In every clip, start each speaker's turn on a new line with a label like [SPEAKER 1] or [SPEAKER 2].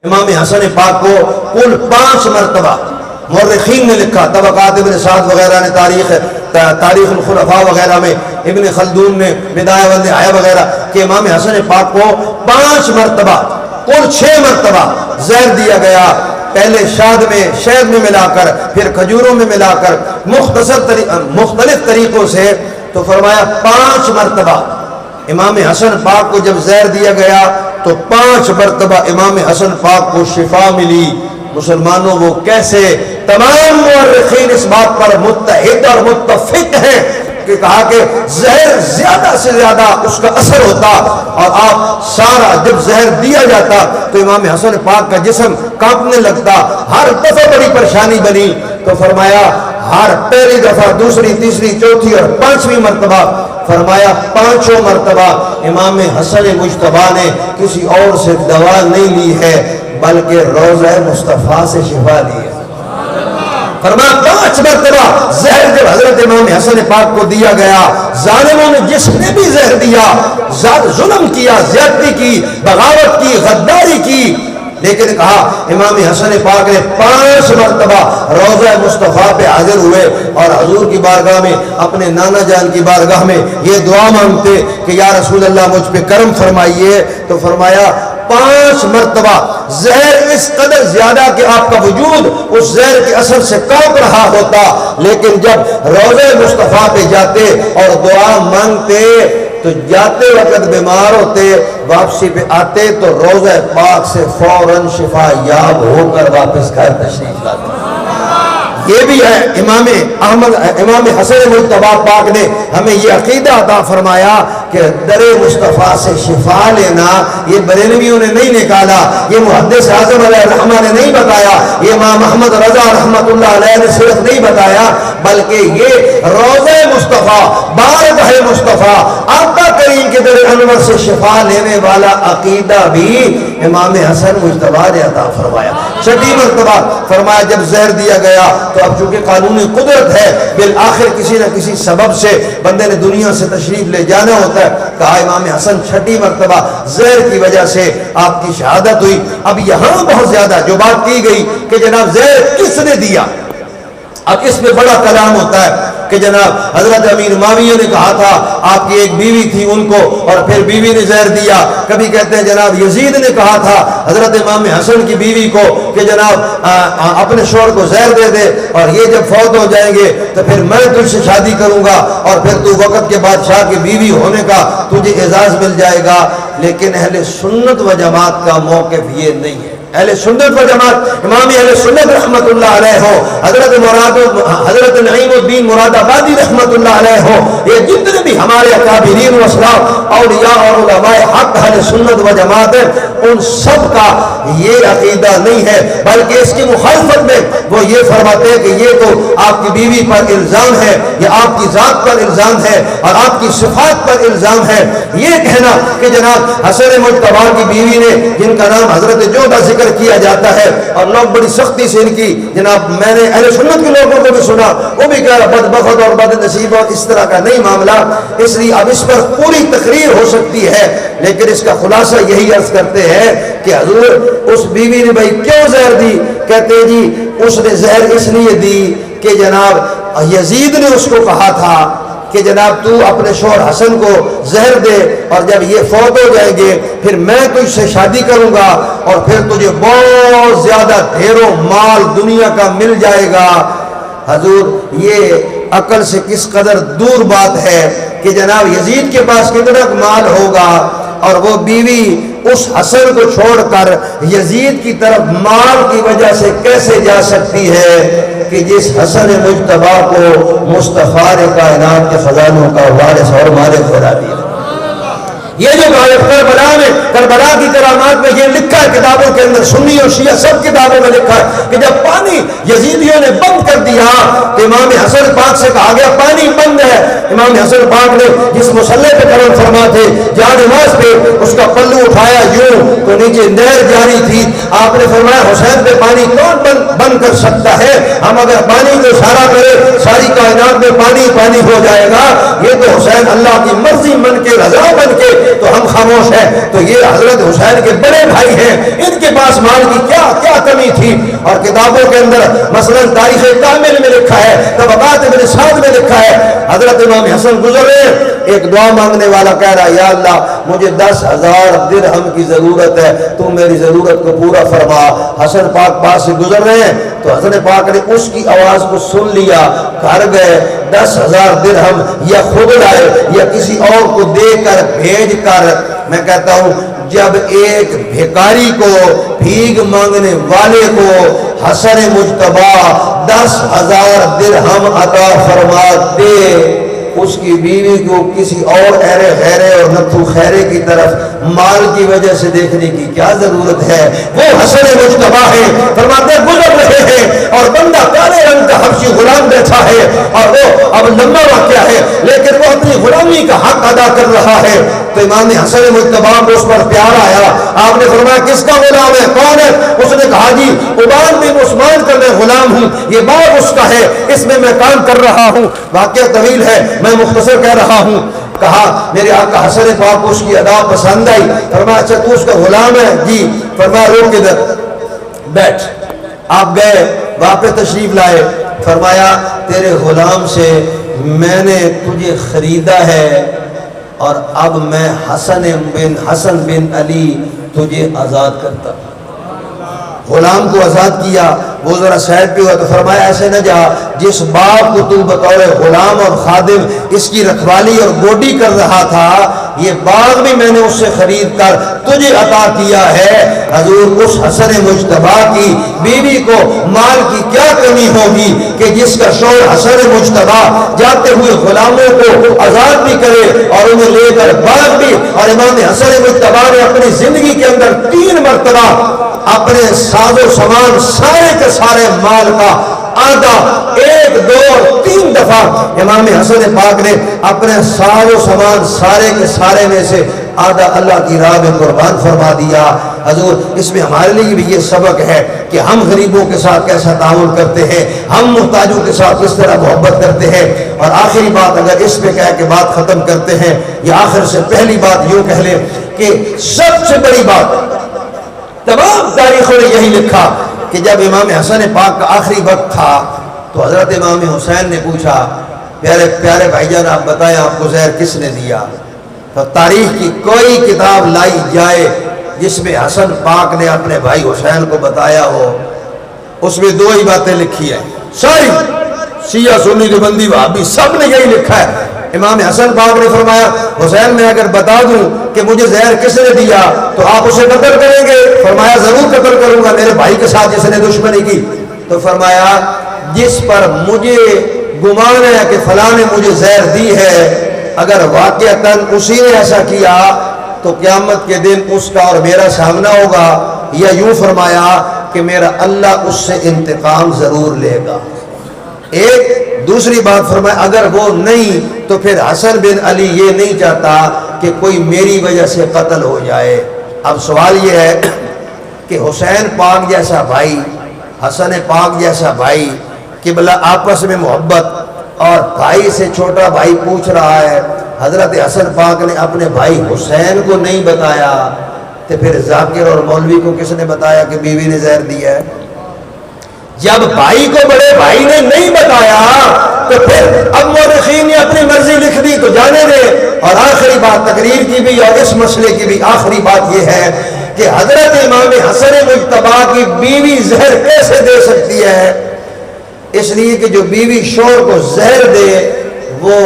[SPEAKER 1] امام حسن پاک کو کل 5 مرتبہ مورخین نے لکھا، طبقات ابن سعد وغیرہ نے تاریخ الخلفاء وغیرہ میں، ابن خلدون نے بدایہ و نہایہ وغیرہ، کہ امام حسن پاک کو 5 مرتبہ کل 6 مرتبہ زہر دیا گیا، پہلے شہد میں ملا کر، پھر کھجوروں میں ملا کر، مختلف طریقوں سے، تو فرمایا 5 مرتبہ امام حسن پاک کو جب زہر دیا گیا تو 5 مرتبہ امام حسن پاک کو شفا ملی۔ مسلمانوں وہ کیسے؟ تمام مورخین اس بات پر متحد اور متفق ہیں کہ کہا کہ زہر زیادہ سے زیادہ اس کا اثر ہوتا، اور آپ سارا جب زہر دیا جاتا تو امام حسن پاک کا جسم کانپنے لگتا، ہر دفعہ بڑی پریشانی بنی، تو فرمایا ہر پہلی دفعہ، دوسری، تیسری، چوتھی اور 5ویں مرتبہ، فرمایا 5 مرتبہ امام حسن مجتبیٰ نے کسی اور سے دوا نہیں لی ہے بلکہ روضہ مصطفیٰ سے شفا لی ہے۔ فرمایا 5 مرتبہ زہر جب حضرت امام حسن پاک کو دیا گیا، ظالموں نے جس نے بھی زہر دیا، ظلم کیا، زیادتی کی، بغاوت کی، غداری کی، لیکن کہا امام حسن پاک نے 5 مرتبہ روضہ مصطفیٰ پہ حاضر ہوئے اور حضور کی بارگاہ میں، اپنے نانا جان کی بارگاہ میں یہ دعا مانگتے کہ یا رسول اللہ مجھ پہ کرم فرمائیے، تو فرمایا 5 مرتبہ زہر اس قدر زیادہ کہ آپ کا وجود اس زہر کے اثر سے کانپ رہا ہوتا، لیکن جب روضہ مصطفیٰ پہ جاتے اور دعا مانگتے تو جاتے وقت بیمار ہوتے، واپسی پہ آتے تو روضہ پاک سے فوراً شفا یاب ہو کر واپس گھر تشریف لاتے۔ یہ بھی ہے امام حسن مجتبیٰ پاک نے ہمیں یہ عقیدہ عطا فرمایا کہ در مصطفیٰ سے شفا لینا یہ بریلویوں نے نہیں نکالا، یہ محدث اعظم علیہ الرحمہ نے نہیں بتایا، یہ امام احمد رضا رحمۃ اللہ علیہ نے صرف نہیں بتایا، بلکہ یہ روضہ مصطفیٰ، بارگاہ مصطفیٰ، آقا کریم کے در انور سے شفا لینے والا عقیدہ بھی امام حسن مجتبیٰ نے عطا فرمایا۔ 6 مرتبہ فرمایا جب زہر دیا گیا تو اب چونکہ قانونی قدرت ہے، بالآخر کسی نہ کسی سبب سے بندے نے دنیا سے تشریف لے جانا ہوتا ہے، کہا امام حسن 6 مرتبہ زہر کی وجہ سے آپ کی شہادت ہوئی۔ اب یہاں بہت زیادہ جو بات کی گئی کہ جناب زہر کس نے دیا، اب اس میں بڑا کلام ہوتا ہے کہ جناب حضرت امیر معاویہ نے کہا تھا آپ کی ایک بیوی تھی ان کو، اور پھر بیوی نے زہر دیا، کبھی کہتے ہیں جناب یزید نے کہا تھا حضرت امام حسن کی بیوی کو کہ جناب اپنے شوہر کو زہر دے دے، اور یہ جب فوت ہو جائیں گے تو پھر میں تجھ سے شادی کروں گا اور پھر تو وقت کے بادشاہ کی بیوی ہونے کا تجھے اعزاز مل جائے گا۔ لیکن اہل سنت و جماعت کا موقف یہ نہیں ہے۔ اہل سنت و جماعت، امام اہل سنت رحمت اللہ علیہ ہو، حضرت نعیم الدین مراد آبادی رحمت اللہ علیہ ہو، یہ جتنے بھی ہمارے اکابرین و اسلاف اولیاء اور علماء حق اہل سنت و جماعت ہیں، ان سب کا یہ عقیدہ نہیں ہے، بلکہ اس کی مخالفت میں وہ یہ فرماتے ہیں کہ یہ تو آپ کی بیوی پر الزام ہے، یہ آپ کی ذات پر الزام ہے اور آپ کی صفات پر الزام ہے۔ یہ کہنا کہ جناب حسن مجتبیٰ کی بیوی نے، جن کا نام حضرت جودہ ذکر کیا جاتا ہے اور لوگ بڑی سختی سے ان کی، جناب میں نے اہل سنت کے لوگوں کو بھی سنا، وہ بھی کہہ رہا بدبخت اور بد نصیب اور اس طرح کا نہیں معاملہ، اس لیے اب اس پر پوری تقریر ہو سکتی ہے، لیکن اس کا خلاصہ یہی عرض کرتے ہیں کہ حضور اس بیوی نے بھائی کیوں زہر دی؟ کہتے جی اس نے زہر اس لیے دی کہ جناب یزید نے اس کو کہا تھا کہ جناب تو اپنے شوہر حسن کو زہر دے، اور جب یہ فوت ہو جائیں گے پھر میں تجھ سے شادی کروں گا اور پھر تجھے بہت زیادہ ڈھیروں مال دنیا کا مل جائے گا۔ حضور یہ عقل سے کس قدر دور بات ہے کہ جناب یزید کے پاس کتنا مال ہوگا اور وہ بیوی اس حسن کو چھوڑ کر یزید کی طرف مال کی وجہ سے کیسے جا سکتی ہے کہ جس حسن مجتبیٰ کو مصطفیٰ کائنات کے خزانوں کا وارث اور مالک بنا دیا۔ یہ جو کربلا میں، کربلا کی کرامات میں یہ لکھا ہے کتابوں کے اندر، سنی اور شیعہ سب کتابوں میں لکھا ہے کہ جب پانی یزیدیوں نے بند کر دیا تو امام حسن پاک سے کہا گیا پانی بند ہے۔ امام حسن پاک نے جس مصلی پہ کرم فرما تھے، جہاں نماز پہ اس کا پلو اٹھایا یوں تو نیچے نہر جاری تھی، آپ نے فرمایا حسین پہ پانی کون بند کر سکتا ہے؟ ہم اگر پانی کو اشارہ کرے ساری کائنات میں پانی پانی ہو جائے گا۔ یہ تو حسین اللہ کی مرضی من کے، رضا بن کے تو ہم خاموش ہیں، تو یہ حضرت حسین کے بڑے بھائی ہیں، ان کے پاس مال کی کیا کمی تھی؟ اور کتابوں کے اندر مثلا تاریخ کامل میں لکھا ہے، طبقات ابن سعد میں لکھا ہے، حضرت امام حسن گزر رہے ہیں، ایک دعا مانگنے والا کہہ رہا ہے یا اللہ مجھے 10,000 درہم کی ضرورت ہے، تو میری ضرورت کو پورا فرما۔ حسن پاک پاس سے گزر رہے ہیں تو حسن پاک نے اس کی آواز کو سن لیا، گھر گئے 10,000 درہم یا خود لائے یا کسی اور کو دے کر بھیج کر، میں کہتا ہوں جب ایک بھیکاری کو، بھیک مانگنے والے کو حسن مجتبی 10,000 درہم عطا فرما دے، اس کی بیوی کو کسی اور ایرے غیرے اور نتھو خیرے کی طرف مال کی وجہ سے دیکھنے کی کیا ضرورت ہے؟ وہ حسن مجتبی ہے، فرماتے گزر رہے ہیں اور بندہ کالے رنگ کا حبشی غلام بیٹھا ہے، اور وہ اب لمبا واقعہ ہے لیکن وہ اپنی غلامی کا حق ادا کر رہا ہے، تو امام حسن مجتبی کو اس پر پیار آیا، آپ نے فرمایا کس کا غلام ہے، کون ہے؟ اس نے کہا جی عبان بن عثمان کا میں غلام ہوں، یہ باغ اس کا ہے، اس میں میں کام کر رہا ہوں۔ واقعہ طویل ہے، میں مختصر کہہ رہا ہوں۔ کہا میرے آقا حسن پاک کو اس کی ادا پسند آئی، فرمایا اچھا تو اس کا غلام ہے؟ جی۔ فرمایا روک ادھر بیٹھ۔ آپ گئے، واپس تشریف لائے، فرمایا تیرے غلام سے میں نے تجھے خریدا ہے اور اب میں حسن بن علی تجھے آزاد کرتا ہوں۔ غلام کو آزاد کیا، وہ ذرا سائڈ پہ ہوا تو فرمایا ایسے نہ جا، جس باپ کو تو بطور غلام اور خادم اس کی رکھوالی اور گوڈی کر رہا تھا، یہ باغ بھی میں نے اس سے خرید کر تجھے عطا کیا ہے۔ حضور اس حسن مجتبی کی بیوی کو مال کی کیا کمی ہوگی کہ جس کا شوہر حسن مجتبی جاتے ہوئے غلاموں کو آزاد بھی کرے اور انہیں لے کر باغ بھی، اور امام حسن مجتبی نے اپنی زندگی کے اندر 3 مرتبہ اپنے ساز و سامان سارے کے سارے مال کا آدھا، 1 2 اور 3 دفعہ امام حسن پاک نے اپنے ساز و سامان سارے کے سارے میں سے آدھا اللہ کی راہ میں قربان فرما دیا۔ حضور اس میں ہمارے لیے بھی یہ سبق ہے کہ ہم غریبوں کے ساتھ کیسا تعاون کرتے ہیں، ہم محتاجوں کے ساتھ کس طرح محبت کرتے ہیں۔ اور آخری بات اگر اس پہ کہہ کے بات ختم کرتے ہیں، یا آخر سے پہلی بات یوں کہہ لیں کہ سب سے بڑی بات تمام تاریخوں نے یہی لکھا کہ جب امام حسن پاک کا آخری وقت تھا تو حضرت امام حسین نے پوچھا پیارے بھائی جان آپ بتائیں آپ کو زہر کس نے دیا؟ تو تاریخ کی کوئی کتاب لائی جائے جس میں حسن پاک نے اپنے بھائی حسین کو بتایا ہو، اس میں 2 ہی باتیں لکھی ہیں، ساری شیعہ سنی دیوبندی وہابی سب نے یہی لکھا ہے۔ امام حسن پاک نے فرمایا حسین میں اگر بتا دوں کہ مجھے زہر کس نے دیا تو آپ اسے قتل کریں گے؟ فرمایا ضرور قتل کروں گا، میرے بھائی کے ساتھ جس نے دشمنی کی۔ تو فرمایا جس پر مجھے گمان ہے کہ فلاں نے مجھے زہر دی ہے، اگر واقعتاً اسی نے ایسا کیا تو قیامت کے دن اس کا اور میرا سامنا ہوگا، یا یوں فرمایا کہ میرا اللہ اس سے انتقام ضرور لے گا۔ ایک دوسری بات فرمایا اگر وہ نہیں تو پھر حسن بن علی یہ نہیں چاہتا کہ کوئی میری وجہ سے قتل ہو جائے۔ اب سوال یہ ہے کہ حسین پاک جیسا بھائی، حسن پاک جیسا بھائی، قبلہ آپس میں محبت، اور بھائی سے چھوٹا بھائی پوچھ رہا ہے، حضرت حسن پاک نے اپنے بھائی حسین کو نہیں بتایا تو پھر ذاکر اور مولوی کو کس نے بتایا کہ بیوی نے زہر دیا ہے؟ جب بھائی کو بڑے بھائی نے نہیں بتایا تو پھر اب مورخین نے اپنی مرضی لکھ دی تو جانے دے۔ اور آخری بات تقریر کی بھی اور اس مسئلے کی بھی آخری بات یہ ہے کہ حضرت امام حسن مجتبی کی بیوی زہر کیسے دے سکتی ہے؟ اس لیے کہ جو بیوی شوہر کو زہر دے وہ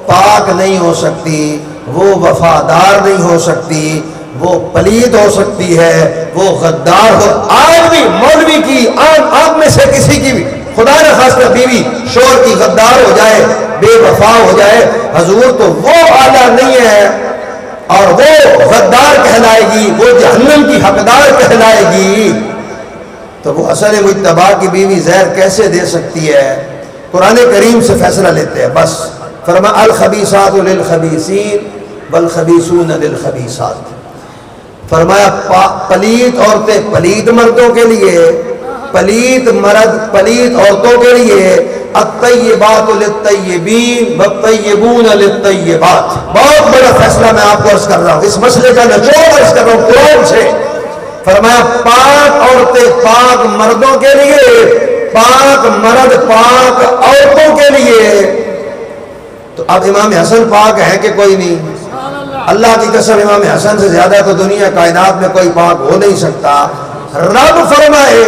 [SPEAKER 1] پاک نہیں ہو سکتی، وہ وفادار نہیں ہو سکتی، وہ پلید ہو سکتی ہے، وہ غدار ہو۔ آج بھی مولوی کی آپ میں سے کسی کی بھی خدا نہ خواستہ بیوی شوہر کی غدار ہو جائے، بے وفا ہو جائے، حضور تو وہ اعلیٰ نہیں ہے اور وہ غدار کہلائے گی، وہ جہنم کی حقدار کہلائے گی۔ تو وہ حسن مجتبی کی بیوی زہر کیسے دے سکتی ہے؟ قرآن کریم سے فیصلہ لیتے ہیں بس۔ فرمایا الخبیثات للخبیثین والخبیثون للخبیثات۔ فرمایا پلید عورتیں پلید مردوں کے لیے پلیت مرد پلیت عورتوں کے لیے الطیبات للطیبین والطیبون للطیبات. بہت بڑا فیصلہ میں آپ کو عرض کر رہا ہوں، اس مسئلے کا نچوڑ عرض کر رہا ہوں قرآن سے. فرمایا پاک عورتیں پاک مردوں کے لیے، پاک مرد پاک عورتوں کے لیے. تو اب امام حسن پاک ہے کہ کوئی نہیں؟ اللہ کی قسم امام حسن سے زیادہ تو دنیا کائنات میں کوئی پاک ہو نہیں سکتا. رب فرمائے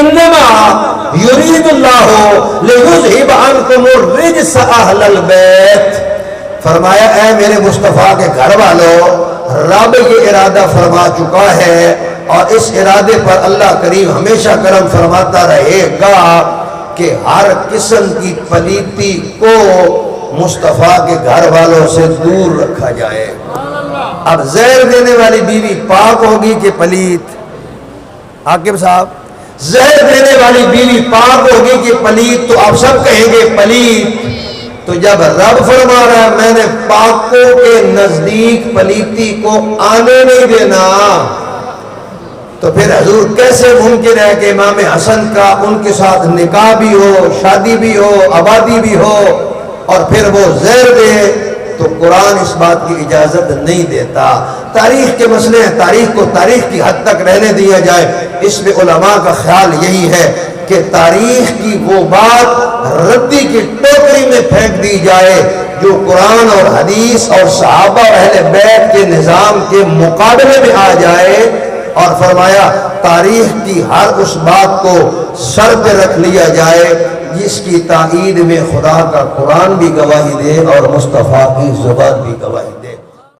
[SPEAKER 1] انما یرید اللہ لیذھب عنکم الرجس اہل البیت. فرمایا اے میرے مصطفیٰ کے گھر والوں، رب یہ ارادہ فرما چکا ہے اور اس ارادے پر اللہ کریم ہمیشہ کرم فرماتا رہے گا کہ ہر قسم کی پلیتی کو مصطفیٰ کے گھر والوں سے دور رکھا جائے. اب زہر دینے والی بیوی پاک ہوگی کہ پلیت؟ عاقب صاحب، زہر دینے والی بیوی پاک ہوگی کہ پلیت؟ تو آپ سب کہیں گے پلیت. تو جب رب فرما رہا ہے میں نے پاکوں کے نزدیک پلیتی کو آنے نہیں دینا، تو پھر حضور کیسے ممکن ہے کہ امام حسن کا ان کے ساتھ نکاح بھی ہو، شادی بھی ہو، آبادی بھی ہو اور پھر وہ زہر دے؟ تو قرآن اس بات کی اجازت نہیں دیتا. تاریخ کے مسئلے ہیں، تاریخ کو تاریخ کی حد تک رہنے دیا جائے. اس میں علماء کا خیال یہی ہے کہ تاریخ کی وہ بات ردی کی ٹوکری میں پھینک دی جائے جو قرآن اور حدیث اور صحابہ اور اہل بیت کے نظام کے مقابلے میں آ جائے. اور فرمایا تاریخ کی ہر اس بات کو سر پہ رکھ لیا جائے جس کی تائید میں خدا کا قرآن بھی گواہی دے اور مصطفیٰ کی زبان بھی گواہی دے.